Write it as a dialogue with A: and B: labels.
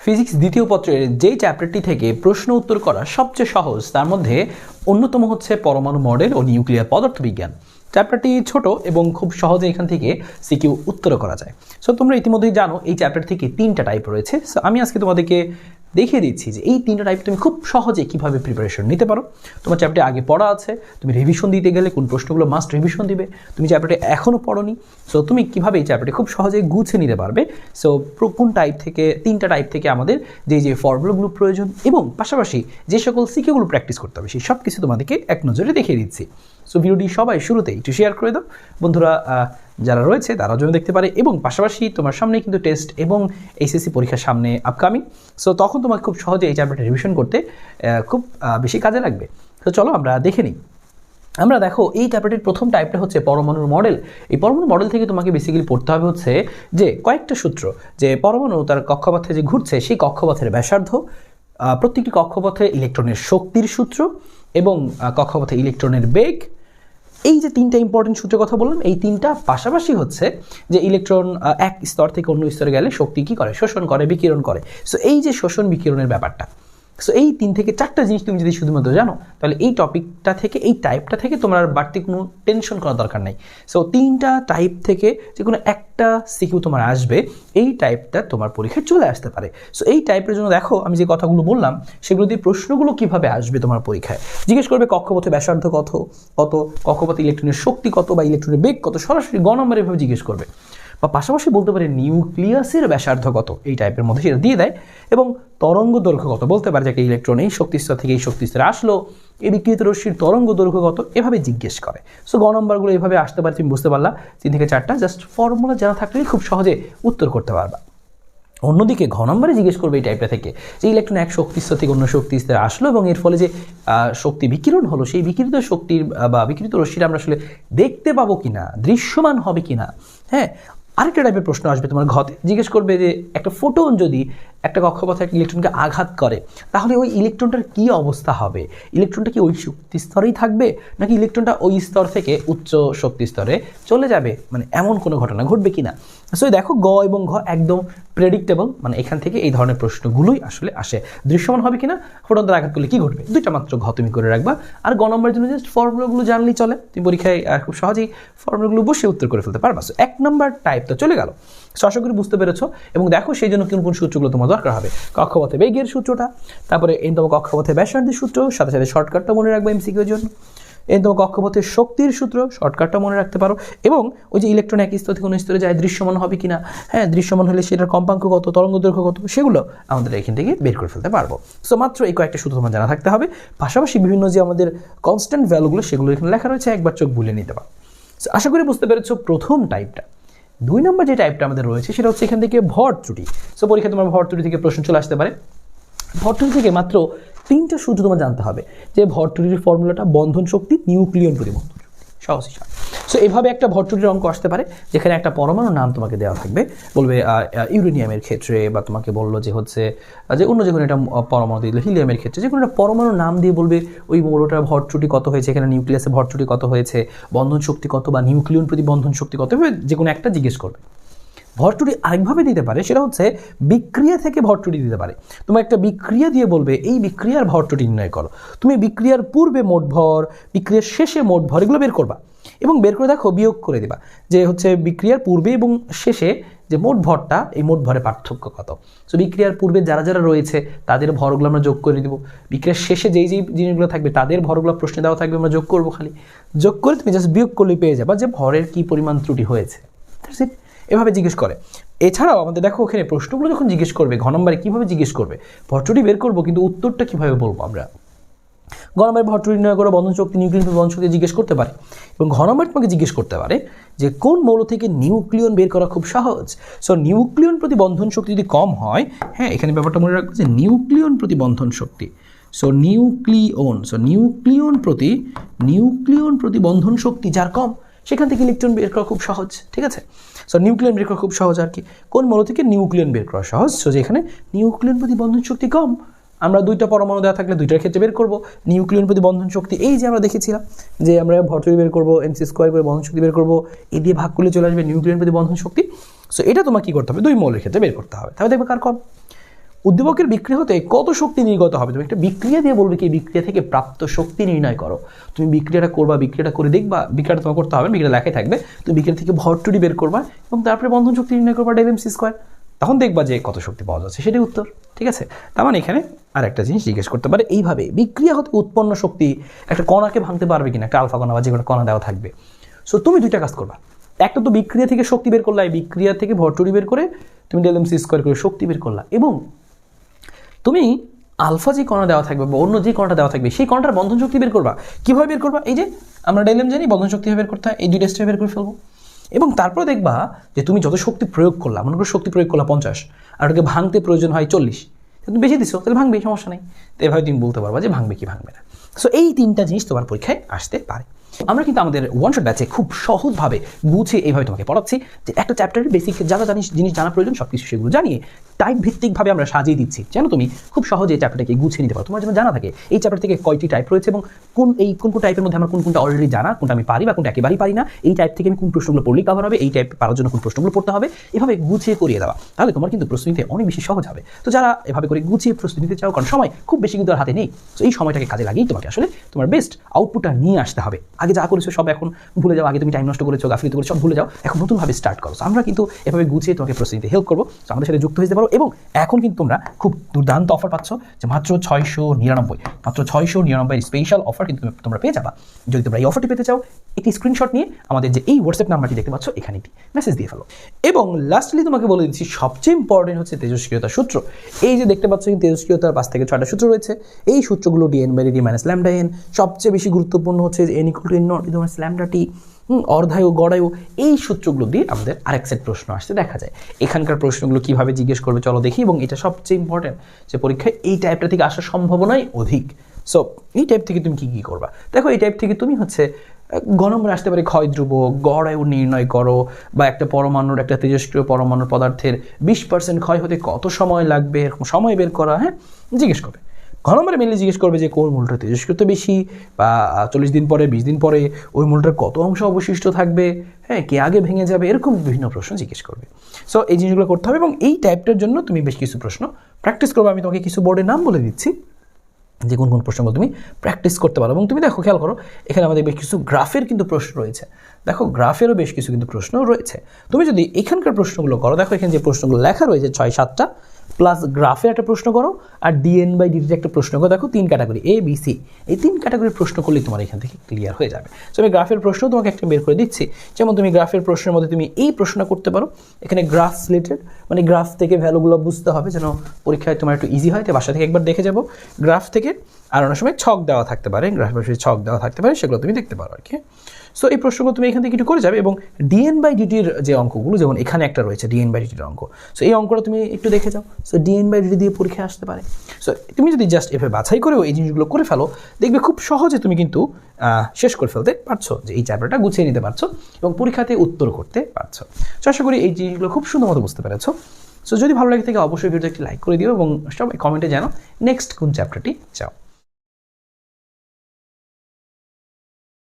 A: Physics দ্বিতীয় পত্রের যেই চ্যাপ্টারটি থেকে প্রশ্ন উত্তর করা সবচেয়ে সহজ তার মধ্যে অন্যতম হচ্ছে পরমাণু মডেল ও নিউক্লিয়ার পদার্থবিজ্ঞান। চ্যাপ্টারটি ছোট এবং খুব সহজে এখান থেকে সিকিউ উত্তর করা যায়। সো তোমরা ইতিমধ্যেই জানো এই চ্যাপ্টার থেকে 3টা টাইপ রয়েছে। সো আমি আজকে তোমাদেরকে দেখিয়ে দিচ্ছি যে এই 3টা টাইপ তুমি খুব সহজে কিভাবে প্রিপারেশন নিতে পারো। তোমার চ্যাপ্টারে আগে পড়া আছে, তুমি রিভিশন দিতে গেলে কোন প্রশ্নগুলো মাস্ট রিভিশন দিবে, তুমি চ্যাপ্টারটি এখনও পড়োনি, সো তুমি কীভাবে এই চ্যাপ্টারটি খুব সহজে গুছিয়ে নিতে পারবে। সো কোন টাইপ থেকে 3টা টাইপ থেকে আমাদের যে ফর্মুলাগুলো প্রয়োজন এবং পাশাপাশি যে সকল সিকিউগুলো প্র্যাকটিস করতে হবে সেই সব কিছু তোমাদেরকে এক নজরে দেখিয়ে দিচ্ছি। সো ভিডিওটি সবাই শুরুতেই একটু শেয়ার করে দাও বন্ধুরা, যারা রয়েছে তারাও যেন দেখতে পারে, এবং পাশাপাশি তোমার সামনে কিন্তু টেস্ট এবং এইচএসসি পরীক্ষার সামনে আপকামিং। সো তখন তোমাকে খুব সহজে এই চ্যাপ্টারটা রিভিশন করতে খুব বেশি কাজে লাগবে। তো চলো আমরা দেখে নিই। আমরা দেখো এই চ্যাপ্টারটির প্রথম টাইপটা হচ্ছে পরমাণুর মডেল। এই পরমাণু মডেল থেকে তোমাকে বেসিক্যালি পড়তে হবে হচ্ছে যে কয়েকটা সূত্র, যে পরমাণু তার কক্ষপথে যে ঘুরছে সেই কক্ষপথের ব্যাসার্ধ, প্রত্যেকটি কক্ষপথে ইলেকট্রনের শক্তির সূত্র এবং কক্ষপথে ইলেকট্রনের বেগ। এই যে 3টা ইম্পর্টেন্ট সূত্রের কথা বললাম, এই 3টা পাশাপাশি হচ্ছে যে ইলেকট্রন এক স্তর থেকে অন্য স্তরে গেলে শক্তি কী করে, শোষণ করে, বিকিরণ করে। সো এই যে শোষণ বিকিরণের ব্যাপারটা, সো এই 3 থেকে 4টা জিনিস তুমি যদি শুধুমাত্র জানো তাহলে এই টপিকটা থেকে, এই টাইপটা থেকে তোমার বাড়তি কোনো টেনশন করার দরকার নেই। সো 3টা টাইপ থেকে যে কোনো একটা সিকিউ তোমার আসবে, এই টাইপটা তোমার পরীক্ষায় চলে আসতে পারে। সো এই টাইপের জন্য দেখো আমি যে কথাগুলো বললাম সেগুলো দিয়ে প্রশ্নগুলো কীভাবে আসবে তোমার পরীক্ষায়। জিজ্ঞেস করবে কক্ষপথে ব্যাসার্ধ কত, কক্ষপথে ইলেকট্রনের শক্তি কত বা ইলেকট্রনের বেগ কত, সরাসরি গ নম্বর এভাবে জিজ্ঞেস করবে। বা পাশাপাশি বলতে পারে নিউক্লিয়াসের ব্যাসার্ধ কত, এই টাইপের মধ্যে সেটা দিয়ে দেয়। এবং তরঙ্গ দৈর্ঘ্য কত বলতে পারে, যে একটা ইলেকট্রন এই শক্তিস্তর থেকে এই শক্তিস্তরে আসলো, এই বিকিরিত রশ্মির তরঙ্গ দৈর্ঘ্য কত, এভাবে জিজ্ঞেস করে। সো গ নম্বরগুলো এভাবে আসতে পারে, তুমি বুঝতে পারলা 3 থেকে 4টা জাস্ট ফর্মুলা জানা থাকলেই খুব সহজে উত্তর করতে পারবা। অন্যদিকে ঘ নম্বরে জিজ্ঞেস করবে এই টাইপটা থেকে যে ইলেকট্রন এক শক্তিস্তর থেকে অন্য শক্তিস্তরে আসলো এবং এর ফলে যে শক্তি বিকিরণ হলো, সেই বিকিরিত শক্তির বা বিকিরিত রশ্মিটা আমরা আসলে দেখতে পাবো কিনা, দৃশ্যমান হবে কিনা। হ্যাঁ, আরেকটা টাইপের প্রশ্ন আসবে তোমার ঘতে, জিজ্ঞেস করবে যে একটা ফোটন যদি একটা কক্ষপথে একটা ইলেকট্রনকে আঘাত করে তাহলে ওই ইলেকট্রনটার কী অবস্থা হবে, ইলেকট্রনটা কি ওই শক্তি স্তরেই থাকবে নাকি ইলেকট্রনটা ওই স্তর থেকে উচ্চ শক্তি স্তরে চলে যাবে, মানে এমন কোনো ঘটনা ঘটবে কিনা। সো দেখো গ এবং ঘ একদম প্রেডিক্টেবল, মানে এখান থেকে এই ধরনের প্রশ্নগুলোই আসলে আসে। দৃশ্যমান হবে কিনা, ফোটন দ্বারা আঘাত করলে কী ঘটবে, 2টা মাত্র ঘ তুমি করে রাখবা। আর গ নম্বরের জন্য জাস্ট ফর্মুলাগুলো জানলেই চলে, তুমি পরীক্ষায় খুব সহজেই ফর্মুলাগুলো বসে উত্তর করে ফেলতে পারবা। সো 1 নম্বর টাইপ তো চলে গেল। সো আশা করি বুঝতে পেরেছো। এবং দেখো সেই জন্য কোন কোন সূত্রগুলো তোমার দরকার হবে, কক্ষপথে বেগের সূত্রটা, তারপরে এনতম কক্ষপথে ব্যাসার্ধের সূত্র, সাথে সাথে শর্টকাটটা মনে রাখবো এমসিকিউর জন্য, এনতম কক্ষপথের শক্তির সূত্র, শর্টকাটটা মনে রাখতে পারো, এবং ওই যে ইলেকট্রন এক স্তর থেকে অন্য স্তরে যায় দৃশ্যমান হবে কিনা, হ্যাঁ দৃশ্যমান হলে সেটার কম্পাঙ্ক কত, তরঙ্গ দৈর্ঘ্য কত, সেগুলো আমাদের এখান থেকে বের করে ফেলতে পারবো। সো মাত্র এই কয়েকটা সূত্র তোমার জানা থাকতে হবে। পাশাপাশি বিভিন্ন যে আমাদের কনস্ট্যান্ট ভ্যালুগুলো সেগুলো এখানে লেখা রয়েছে, একবার চোখ বুলিয়ে নিতে পারো। সো আশা করি বুঝতে পেরেছো প্রথম টাইপটা। 2 নম্বর যে টাইপটা আমাদের রয়েছে সেটা হচ্ছে এখান থেকে ভর ত্রুটি। সো পরীক্ষা তোমার ভর ত্রুটি থেকে প্রশ্ন চলে আসতে পারে। ভর ত্রুটি থেকে মাত্র 3টা সূত্র তোমার জানতে হবে, যে ভর ত্রুটির ফর্মুলাটা বন্ধন শক্তি, নিউক্লিয়ন প্রতি বন্ধন শক্তি, সহজ হিসাব। সো এভাবে একটা ভর ত্রুটির অঙ্ক আসতে পারে যেখানে একটা পরমাণুর নাম তোমাকে দেওয়া থাকবে, বলবে ইউরেনিয়ামের ক্ষেত্রে, বা তোমাকে বললো যে হচ্ছে যে অন্য যে কোনো একটা পরমাণু দিল হিলিয়ামের ক্ষেত্রে, যে কোনো একটা পরমাণুর নাম দিয়ে বলবে ওই মৌলটার ভর ত্রুটি কত হয়েছে, এখানে নিউক্লিয়াসে ভর ত্রুটি কত হয়েছে, বন্ধন শক্তি কত বা নিউক্লিয়ন প্রতি বন্ধন শক্তি কত, যে কোনো একটা জিজ্ঞেস করবে। ভর ত্রুটি আরেকভাবে দিতে পারে, সেটা হচ্ছে বিক্রিয়া থেকে ভর ত্রুটি দিতে পারে। তোমার একটা বিক্রিয়া দিয়ে বলবে এই বিক্রিয়ার ভর ত্রুটি নির্ণয় করো। তুমি বিক্রিয়ার পূর্বে মোট ভর, বিক্রিয়ার শেষে মোট ভর, এগুলো বের করবা এবং বের করে দেখো বিয়োগ করে দিবা, যে হচ্ছে বিক্রিয়ার পূর্বে এবং শেষে যে মোট ভরটা, এই মোট ভরের পার্থক্য কত। সো বিক্রিয়ার পূর্বে যারা যারা রয়েছে তাদের ভরগুলো আমরা যোগ করে দিব, বিক্রিয়ার শেষে যেই জিনিসগুলো থাকবে তাদের ভরগুলো প্রশ্নে দেওয়া থাকবে, আমরা যোগ করবো, খালি যোগ করে তুমি জাস্ট বিয়োগ করলেই পেয়ে যাবা যে ভরের কী পরিমাণ ত্রুটি হয়েছে। এভাবে জিজ্ঞেস করে। এছাড়াও আমাদের দেখো ওখানে প্রশ্নগুলো যখন জিজ্ঞেস করবে ঘ নম্বরে কীভাবে জিজ্ঞেস করবে, ভর ত্রুটি বের করবো কিন্তু উত্তরটা কীভাবে বলবো আমরা। গ নম্বরে ভর ত্রুটি নির্ণয় করে বন্ধন শক্তি, নিউক্লিয়ন বন্ধন শক্তি জিজ্ঞেস করতে পারে। এবং ঘ নম্বরে তোমাকে জিজ্ঞেস করতে পারে যে কোন মৌল থেকে নিউক্লিয়ন বের করা খুব সহজ। সো নিউক্লিয়ন প্রতি বন্ধন শক্তি যদি কম হয়, হ্যাঁ এখানে ব্যাপারটা মনে রাখবো যে নিউক্লিয়ন প্রতি বন্ধন শক্তি, সো নিউক্লিয়ন প্রতি বন্ধন শক্তি যার কম, সেখান থেকে ইলেকট্রন বের করা খুব সহজ। ঠিক আছে, সো নিউক্লিয়ন বের করা খুব সহজ। আর কি কোন মৌল থেকে নিউক্লিয়ন বের করা সহজ, সো যেখানে নিউক্লিয়ন প্রতি বন্ধন শক্তি কম, আমরা 2টা পরমাণু দেওয়া থাকলে 2টার ক্ষেত্রে বের করব নিউক্লিয়ন প্রতি বন্ধন শক্তি। এই যে আমরা দেখেছিলাম যে আমরা ভর ত্রুটি বের করবো, mc² করে বন্ধন শক্তি বের করবো, এই দিয়ে ভাগ করলে চলে আসবে নিউক্লিয়ন প্রতি বন্ধন শক্তি। সো এটা তোমার কী করতে হবে, 2 মৌলের ক্ষেত্রে বের করতে হবে, তাহলে দেখবে কার কম। উদ্দীপকের বিক্রিয়া হতে কত শক্তি নির্গত হবে, তুমি একটা বিক্রিয়া দিয়ে বলবে কি বিক্রিয়া থেকে প্রাপ্ত শক্তি নির্ণয় করো। তুমি বিক্রিয়াটা করবা, বিক্রিয়াটা করে দেখবা, বিক্রিয়াটা তোমার করতে হবে, বিক্রিয়া লেখাই থাকবে, তুমি বিক্রিয়া থেকে ভরটুরি বের করবা এবং তারপরে বন্ধন শক্তি নির্ণয় করবা ডেল এমসি স্কোয়ার, তখন দেখবা যে কত শক্তি পাওয়া যাচ্ছে, সেটাই উত্তর। ঠিক আছে, তার মানে এখানে আর একটা জিনিস জিজ্ঞেস করতে পারে এইভাবে, বিক্রিয়া হতে উৎপন্ন শক্তি একটা কণাকে ভাঙতে পারবে কিনা, একটা আলফা কণা বা যে কোনো কণা দেওয়া থাকবে। সো তুমি দুইটা কাজ করবা, একটা তো বিক্রিয়া থেকে শক্তি বের করলা, এই বিক্রিয়া থেকে ভরটুরি বের করে তুমি ডেল এমসি স্কোয়ার করে শক্তি বের করলা, এবং তুমি আলফা যে কণা দেওয়া থাকবে বা অন্য যে কণাটা দেওয়া থাকবে সেই কণাটার বন্ধন শক্তি বের করবা। কীভাবে বের করবা, এই যে আমরা ডেল এম জানি বন্ধন শক্তি বের করতে হয়, এই দুইটা স্টেপে বের করে ফেলবো। এবং তারপরে দেখবা যে তুমি যত শক্তি প্রয়োগ করলা, মনে করো শক্তি প্রয়োগ করলা 50 আর ওটাকে ভাঙতে প্রয়োজন হয় 40, তুমি বেশি দিছো তাহলে ভাঙবে, সমস্যা নেই। তো এভাবে তুমি বলতে পারবা যে ভাঙবে কি ভাঙবে না। সো এই তিনটা জিনিস তোমার পরীক্ষায় আসতে পারে। আমরা কিন্তু আমাদের ওয়ান শট ব্যাচে খুব সহজভাবে গুছিয়ে এইভাবে তোমাকে পড়াচ্ছি যে একটা চ্যাপ্টারের বেসিক যা যা জিনিস জানা প্রয়োজন সব কিছু সেগুলো জানিয়ে টাইপ ভিত্তিকভাবে আমরা সাজিয়ে দিচ্ছি, যেন তুমি খুব সহজে এই চ্যাপ্টারটাকে গুছিয়ে নিতে পারো। তোমার যেন জানা থাকে এই চ্যাপ্টার থেকে কয়টি টাইপ রয়েছে এবং কোন টাইপের মধ্যে আমার কোনটা অলরেডি জানা, কোনটা আমি পারি বা কোনটা একেবারেই পারি না, এই টাইপ থেকে আমি কোন প্রশ্নগুলো পড়লেই কভার হবে, এই টাইপ পারার জন্য কোন প্রশ্নগুলো পড়তে হবে, এভাবে গুছিয়ে করিয়ে দেওয়া। তাহলে তোমার কিন্তু প্রশ্ন নিতে অনেক বেশি সহজ হবে। তো যারা এভাবে করে গুছিয়ে প্রশ্ন নিতে চাও, কারণ সময় খুব বেশি কিন্তু আর হাতে নেই, তো এই সময়টাকে কাজে লাগিয়েই তোমাকে আসলে তোমার বেস্ট আউটপুটটা নিয়ে আসতে হবে। আগে যা করেছো সব এখন ভুলে যাও, আগে তুমি টাইম নষ্ট করেছো, গাফিলতি করেছো, সব ভুলে যাও, এখন নতুনভাবে স্টার্ট করো। আমরা কিন্তু এভাবে গুছিয়ে তোমাকে প্রশ্ন নিতে হেল্প করবো, তো আমাদের সাথে যুক্ত হতে পারো। এবং এখন কিন্তু তোমরা খুব দুর্দান্ত অফার পাচ্ছ যে মাত্র 699 স্পেশাল অফার কিন্তু তোমরা পেয়ে যাবা। যদি তোমরা এই অফারটি পেতে চাও, একটি স্ক্রিনশট নিয়ে আমাদের যে এই হোয়াটসঅ্যাপ নাম্বারটি দেখতে পাচ্ছ এখানে একটি মেসেজ দিয়ে ফেলো। এবং লাস্টলি তোমাকে বলে দিচ্ছি সবচেয়ে ইম্পর্টেন্ট হচ্ছে তেজস্ক্রিয়তার সূত্র। এই যে দেখতে পাচ্ছ তেজস্ক্রিয়তার 5 থেকে 6টা সূত্র রয়েছে, এই সূত্রগুলো dn/dt - ল্যামডা n, সবচেয়ে বেশি গুরুত্বপূর্ণ হচ্ছে n = n0 ল্যামডা t, অর্ধায়ু গড়ায়ু, এই সূত্রগুলো দিয়ে আমাদের আরেক সেট প্রশ্ন আসতে দেখা যায়। এখানকার প্রশ্নগুলো কিভাবে জিজ্ঞেস করবে চলো দেখি, এবং এটা সবচেয়ে ইম্পর্টেন্ট যে পরীক্ষায় এই টাইপটা থেকে আসার সম্ভাবনাই অধিক। সো এই টাইপ থেকে তুমি কী করবা, দেখো এই টাইপ থেকে তুমি হচ্ছে গণম্বরে আসতে পারে ক্ষয় ধ্রুব, গড়ায়ু নির্ণয় করো, বা একটা পরমাণুর, একটা তেজস্ক্রিয় পরমাণুর পদার্থের 20% ক্ষয় হতে কত সময় লাগবে, এরকম সময় বের করা, হ্যাঁ জিজ্ঞেস করবে। ঘন নম্বরে মেনলি জিজ্ঞেস করবে যে কোন মূলটা তেজস্ক্রিয়তা বেশি, বা 40 দিন পরে 20 দিন পরে ওই মূলটার কত অংশ অবশিষ্ট থাকবে, হ্যাঁ কে আগে ভেঙে যাবে, এরকম বিভিন্ন প্রশ্ন জিজ্ঞেস করবে। সো এই জিনিসগুলো করতে হবে, এবং এই টাইপটার জন্য তুমি বেশ কিছু প্রশ্ন প্র্যাকটিস করবে। আমি তোমাকে কিছু বোর্ডের নাম বলে দিচ্ছি যে কোন কোন প্রশ্নগুলো তুমি প্র্যাকটিস করতে পারো। এবং তুমি দেখো, খেয়াল করো, এখানে আমাদের বেশ কিছু গ্রাফের কিন্তু প্রশ্ন রয়েছে। দেখো গ্রাফেরও বেশ কিছু কিন্তু প্রশ্ন রয়েছে। তুমি যদি এখানকার প্রশ্নগুলো করো, দেখো এখানে যে প্রশ্নগুলো লেখা রয়েছে 6-7টা, প্লাস গ্রাফের একটা প্রশ্ন করো, আর dn/dt একটা প্রশ্ন করো। দেখো 3 ক্যাটাগরি A B C, এই 3 ক্যাটাগরির প্রশ্ন করলেই তোমার এখান থেকে ক্লিয়ার হয়ে যাবে। সো আমি গ্রাফের প্রশ্ন তোমাকে একটা বের করে দিচ্ছি। যেমন তুমি গ্রাফের প্রশ্নের মধ্যে তুমি এই প্রশ্নটা করতে পারো, এখানে গ্রাফ রিলেটেড, মানে গ্রাফ থেকে ভ্যালুগুলো বুঝতে হবে যেন পরীক্ষায় তোমার একটু ইজি হয়। তো বাসা থেকে একবার দেখে যাবো গ্রাফ থেকে, আর অনেক সময় ছক দেওয়া থাকতে পারে, গ্রাফের ছক দেওয়া থাকতে পারে, সেগুলো তুমি দেখতে পারো আর কি। সো এই প্রশ্নগুলো তুমি এখান থেকে একটু করে যাবে। এবং dn/dt-র যে অঙ্কগুলো, যেমন এখানে একটা রয়েছে dn/dt-র অঙ্ক, সো এই অঙ্কটা তুমি একটু দেখে যাও। সো dn/dt দিয়ে পরীক্ষায় আসতে পারে। সো তুমি যদি জাস্ট এভাবে বাছাই করেও এই জিনিসগুলো করে ফেলো, দেখবে খুব সহজে তুমি কিন্তু শেষ করে ফেলতে পারছো, যে এই চ্যাপ্টারটা গুছিয়ে নিতে পারছো এবং পরীক্ষাতে উত্তর করতে পারছো। সো আশা করি এই জিনিসগুলো খুব সুন্দর মতো বুঝতে পেরেছো। সো যদি ভালো লাগে থাকে অবশ্যই ভিডিওতে একটি লাইক করে দিও, এবং সবাই কমেন্টে জানো নেক্সট কোন চ্যাপ্টারটি চাও।